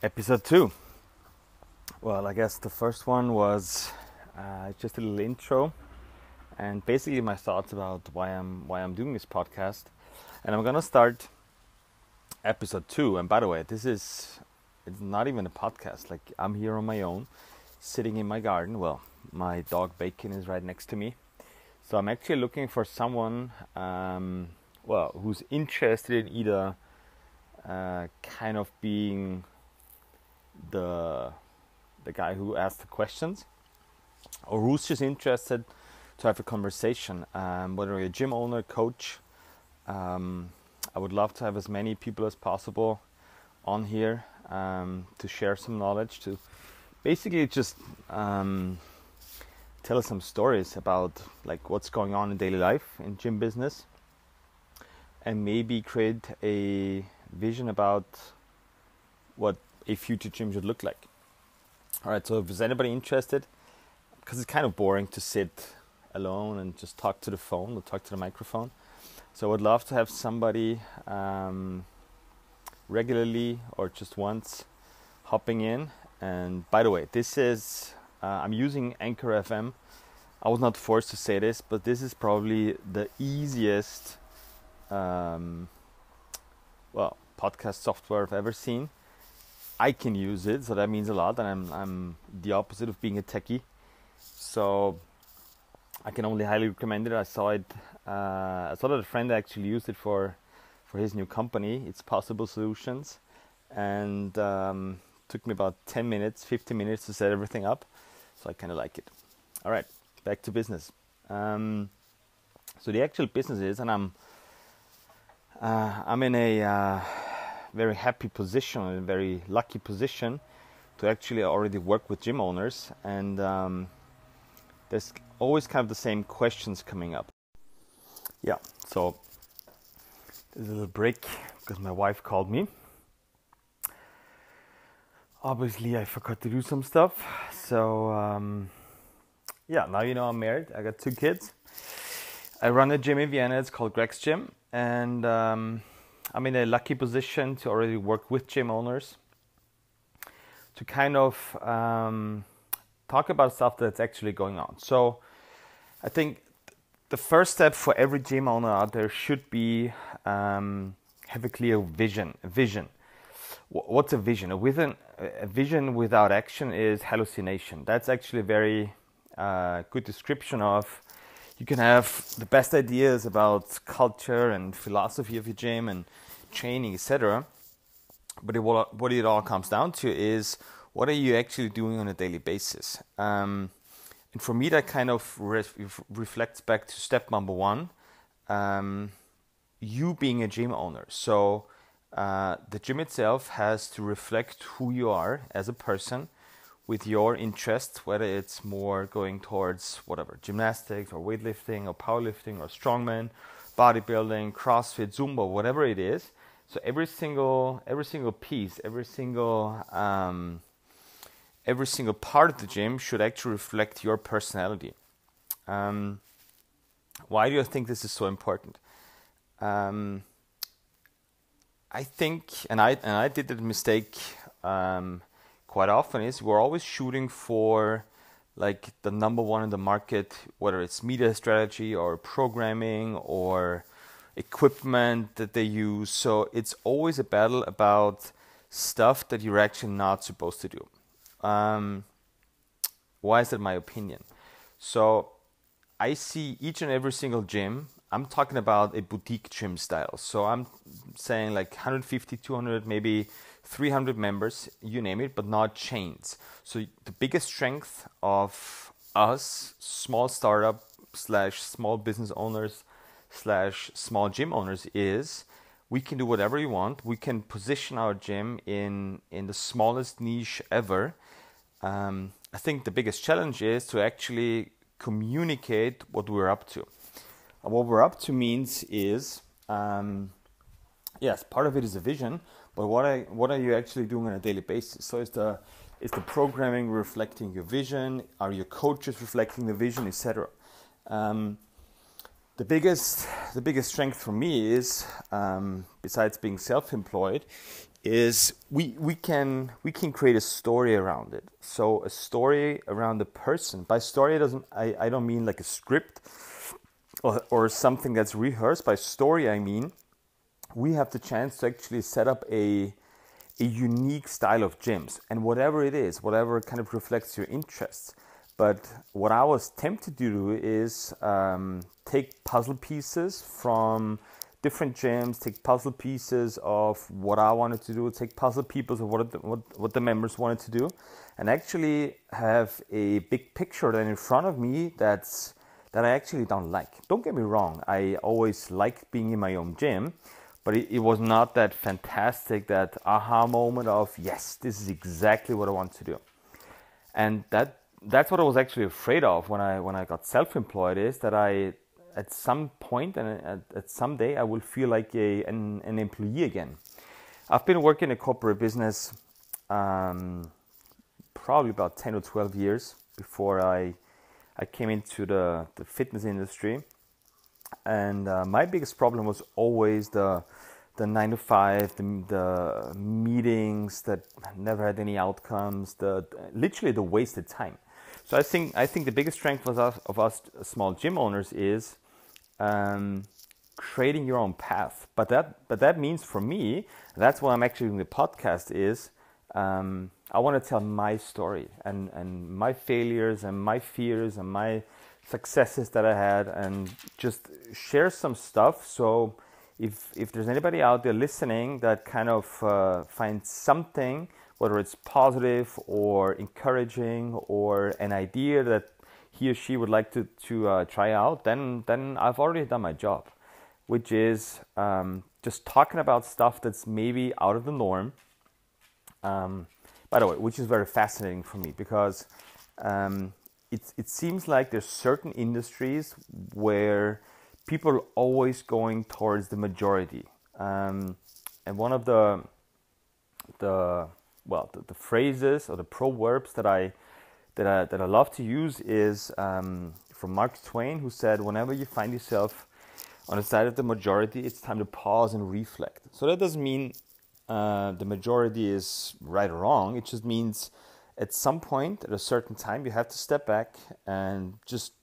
Episode 2. Well, I guess the first one was just a little intro and basically my thoughts about why I'm doing this podcast. And I'm gonna start episode 2. And by the way, it's not even a podcast. Like, I'm here on my own, sitting in my garden. Well, my dog Bacon is right next to me. So I'm actually looking for someone who's interested in either kind of being the guy who asks the questions, or who's just interested to have a conversation, whether you're a gym owner, coach. I would love to have as many people as possible on here to share some knowledge, to basically just tell us some stories about like what's going on in daily life in gym business, and maybe create a vision about what a future gym should look like. Alright, so if there's anybody interested, because it's kind of boring to sit alone and just talk to the phone or talk to the microphone, so I would love to have somebody regularly or just once hopping in. And by the way, this is I'm using Anchor FM. I was not forced to say this, but this is probably the easiest podcast software I've ever seen. I can use it, so that means a lot, and I'm the opposite of being a techie, so I can only highly recommend it. I saw that a friend actually used it for his new company. It's Possible Solutions, and took me about 10 minutes, 15 minutes to set everything up, so I kind of like it. All right, back to business. So the actual business is, and I'm in a very happy position, a very lucky position to actually already work with gym owners, and there's always kind of the same questions coming up. Yeah, so there's a little break because my wife called me. Obviously I forgot to do some stuff, so now you know I'm married. I got 2 kids. I run a gym in Vienna. It's called Greg's Gym, and I'm in a lucky position to already work with gym owners to kind of talk about stuff that's actually going on. So I think the first step for every gym owner out there should be have a clear vision. What's a vision? A vision without action is hallucination. That's actually a very good description of. You can have the best ideas about culture and philosophy of your gym and training, etc. But what it all comes down to is, what are you actually doing on a daily basis? And for me, that kind of reflects back to step number 1, you being a gym owner. So the gym itself has to reflect who you are as a person, with your interest, whether it's more going towards whatever, gymnastics or weightlifting or powerlifting or strongman, bodybuilding, CrossFit, Zumba, whatever it is. So every single piece, every single part of the gym should actually reflect your personality. Why do I think this is so important? I think, and I did the mistake quite often, is we're always shooting for like the number 1 in the market, whether it's media strategy or programming or equipment that they use. So it's always a battle about stuff that you're actually not supposed to do. Why is that my opinion? So I see each and every single gym. I'm talking about a boutique gym style. So I'm saying like 150, 200, maybe 300 members, you name it, but not chains. So the biggest strength of us, small startup / small business owners / small gym owners, is we can do whatever we want. We can position our gym in the smallest niche ever. I think the biggest challenge is to actually communicate what we're up to. And what we're up to means is, yes, part of it is a vision, but what are you actually doing on a daily basis? So is the programming reflecting your vision? Are your coaches reflecting the vision, etc.? The biggest strength for me is, besides being self-employed, is we can create a story around it. So a story around the person. By story, I don't mean like a script or something that's rehearsed. By story, I mean we have the chance to actually set up a unique style of gyms, and whatever it is, whatever kind of reflects your interests. But what I was tempted to do is take puzzle pieces from different gyms, take puzzle pieces of what I wanted to do, take puzzle pieces of what the members wanted to do, and actually have a big picture then in front of me that I actually don't like. Don't get me wrong, I always liked being in my own gym, but it was not that fantastic, that aha moment of, yes, this is exactly what I want to do. And that's what I was actually afraid of when I got self-employed, is that I, at some point and at some day, I will feel like an employee again. I've been working in a corporate business probably about 10 or 12 years before I came into the fitness industry. And my biggest problem was always the 9 to 5, the meetings that never had any outcomes, literally the wasted time. So I think the biggest strength of us small gym owners is creating your own path. But that means for me, that's why I'm actually doing the podcast, is I want to tell my story and my failures and my fears and my successes that I had, and just share some stuff. So if there's anybody out there listening that kind of finds something, whether it's positive or encouraging or an idea that he or she would like to try out, then I've already done my job, which is just talking about stuff that's maybe out of the norm. By the way, which is very fascinating for me, because it seems like there's certain industries where people are always going towards the majority. And one of the phrases or the proverbs that I love to use is from Mark Twain, who said, "Whenever you find yourself on the side of the majority, it's time to pause and reflect." So that doesn't mean the majority is right or wrong. It just means at some point, at a certain time, you have to step back and just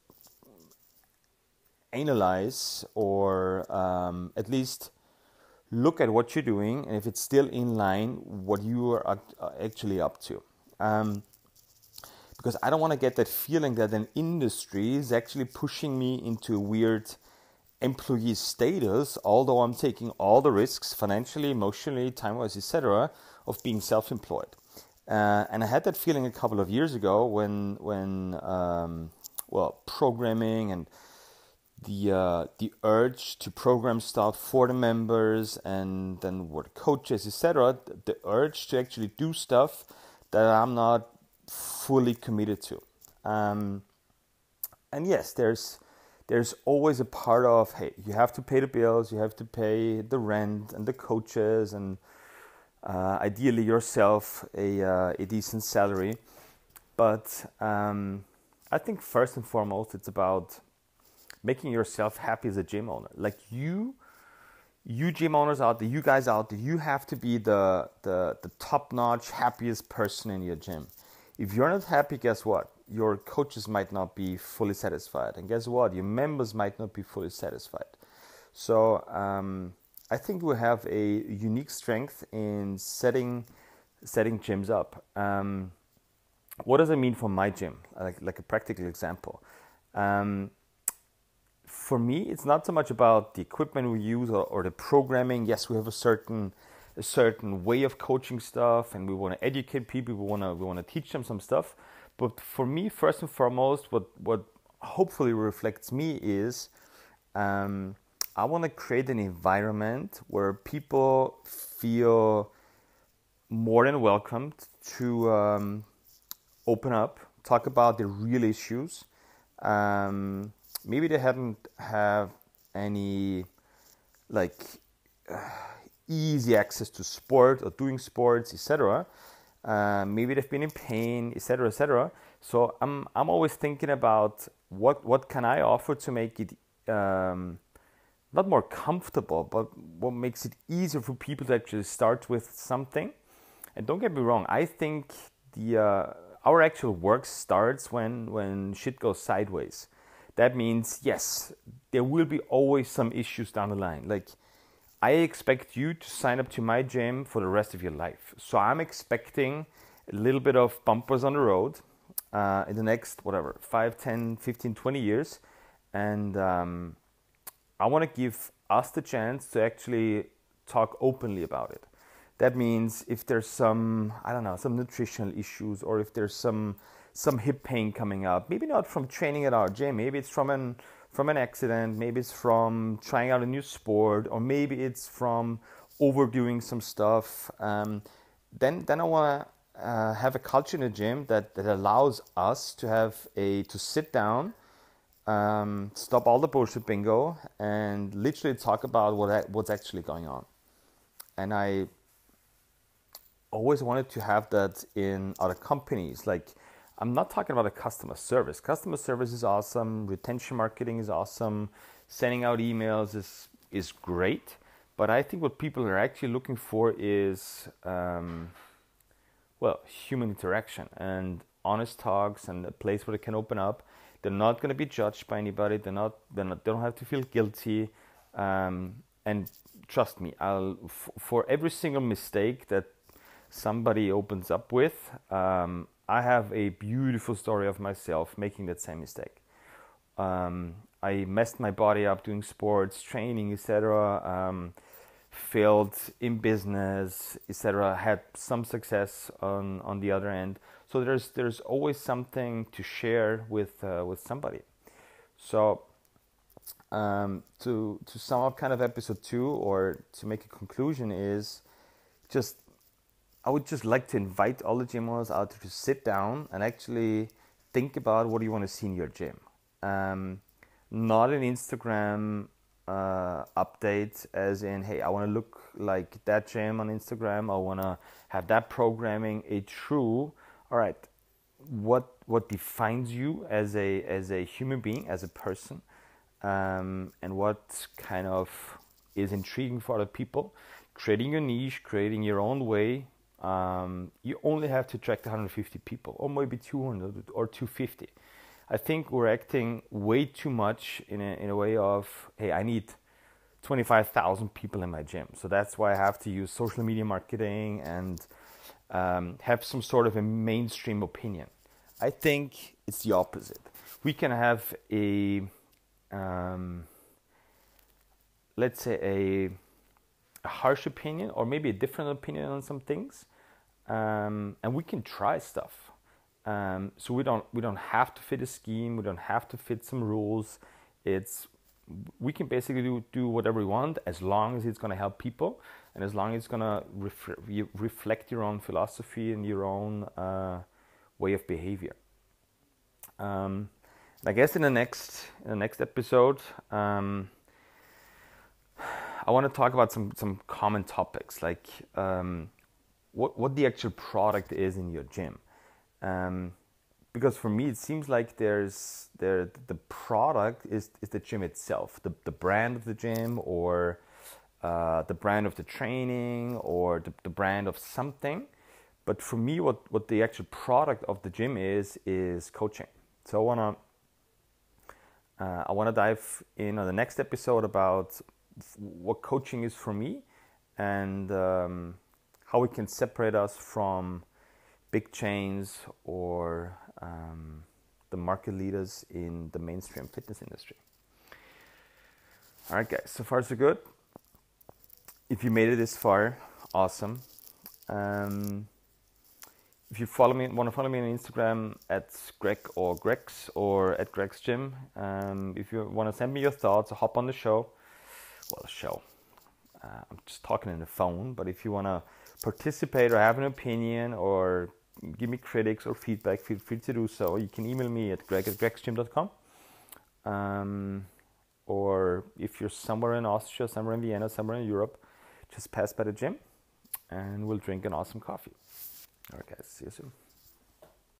analyze, or at least look at what you're doing, and if it's still in line, what you are actually up to. Because I don't want to get that feeling that an industry is actually pushing me into a weird employee status, although I'm taking all the risks financially, emotionally, time-wise, etc., of being self-employed. And I had that feeling a couple of years ago when programming and the urge to program stuff for the members, and then for the coaches, etc., the urge to actually do stuff that I'm not fully committed to. And yes, there's always a part of, hey, you have to pay the bills, you have to pay the rent and the coaches, and ideally yourself a decent salary. But I think first and foremost, it's about making yourself happy as a gym owner. Like you gym owners out there, you guys out there, you have to be the top-notch, happiest person in your gym. If you're not happy, guess what? Your coaches might not be fully satisfied. And guess what? Your members might not be fully satisfied. So I think we have a unique strength in setting gyms up. What does it mean for my gym? Like a practical example. For me, it's not so much about the equipment we use or the programming. Yes, we have a certain way of coaching stuff, and we want to educate people. We want to teach them some stuff. But for me, first and foremost, what hopefully reflects me is I want to create an environment where people feel more than welcomed to open up, talk about their real issues. Maybe they have any easy access to sport or doing sports, etc. Maybe they've been in pain, etc. So I'm always thinking about what can I offer to make it not more comfortable, but what makes it easier for people to actually start with something. And don't get me wrong, I think our actual work starts when shit goes sideways. That means, yes, there will be always some issues down the line. Like, I expect you to sign up to my gym for the rest of your life. So I'm expecting a little bit of bumpers on the road in the next, 5, 10, 15, 20 years. And I want to give us the chance to actually talk openly about it. That means if there's some nutritional issues, or if there's some hip pain coming up, maybe not from training at our gym, maybe it's from an accident, maybe it's from trying out a new sport, or maybe it's from overdoing some stuff, then I want to have a culture in the gym that allows us to sit down, stop all the bullshit bingo, and literally talk about what's actually going on. And I always wanted to have that in other companies. Like, I'm not talking about a customer service. Customer service is awesome. Retention marketing is awesome. Sending out emails is great. But I think what people are actually looking for is, human interaction and honest talks, and a place where they can open up. They're not going to be judged by anybody. They don't have to feel guilty. And trust me, for every single mistake that somebody opens up with, I have a beautiful story of myself making that same mistake. I messed my body up doing sports, training, etc. Failed in business, etc. Had some success on the other end. So there's always something to share with somebody. So to sum up kind of episode 2, or to make a conclusion, is I would just like to invite all the gym owners out there to sit down and actually think about what you want to see in your gym. Not an Instagram update as in, hey, I want to look like that gym on Instagram. I want to have that programming. A true, all right, what defines you as a human being, as a person, and what kind of is intriguing for other people. Creating your niche, creating your own way. You only have to attract 150 people, or maybe 200 or 250. I think we're acting way too much in a way of, hey, I need 25,000 people in my gym. So that's why I have to use social media marketing and have some sort of a mainstream opinion. I think it's the opposite. We can have let's say a harsh opinion, or maybe a different opinion on some things, and we can try stuff. So we don't have to fit a scheme. We don't have to fit some rules. We can basically do whatever we want, as long as it's going to help people, and as long as it's going to reflect your own philosophy and your own way of behavior. I guess in the next episode, I want to talk about some common topics, like what the actual product is in your gym. Because for me, it seems like the product is the gym itself, the brand of the gym, or the brand of the training, or the brand of something. But for me, what the actual product of the gym is coaching. So I wanna dive in on the next episode about what coaching is for me, and how we can separate us from big chains or the market leaders in the mainstream fitness industry. All right, guys, so far so good. If you made it this far, awesome. If you want to follow me on Instagram at Greg or Grex, or at Greg's Gym. If you want to send me your thoughts, or hop on the show. I'm just talking in the phone, but if you want to participate or have an opinion or give me critics or feedback, feel free to do so. You can email me at greg@gregsgym.com. Or if you're somewhere in Austria, somewhere in Vienna, somewhere in Europe, just pass by the gym and we'll drink an awesome coffee. All right, guys, see you soon.